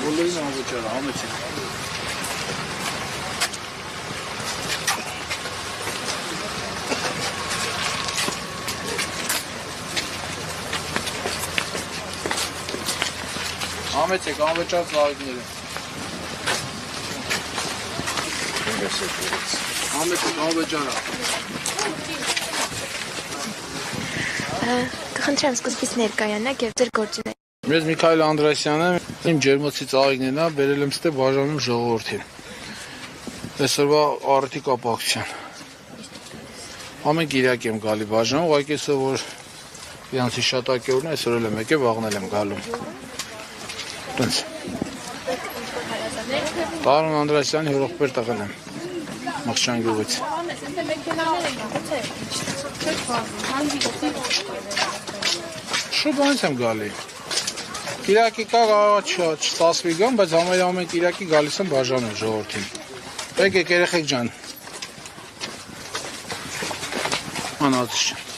բոլորին անվճար է, համեցեք։ Համեցեք, անվճար ծաղիկները։ Համեցեք, անվճար է։ Կխնդրեմ սկզբից ներկայանաք եւ ձեր գործունեությունը։ Ես Միքայել Անդրեասյանն եմ, իմ ջերմոցի ծաղիկներն է, բերել եմ ստե բաժանում ժողովրդին։ Այսօրվա առիթի կապակցությամբ։ Ամեն կիրակ եմ գալի բաժանում, ուղղակի այսօր որ իրանց հիշատակյորն է, այսօր էլ եմ եկել, վաղն եմ գալու։ Տենց։ Տարոն Անդրեասյանի հորեղբեր տղան եմ, Մղճան գյուղից։ Շո բանից եմ գալի։ Կիրակի կա չստացվի գամ, բայց ամեն կիրակի գալիս եմ բաժանում ժողովրդին։ Եկեք երեխեք ջան։ Անազիչ։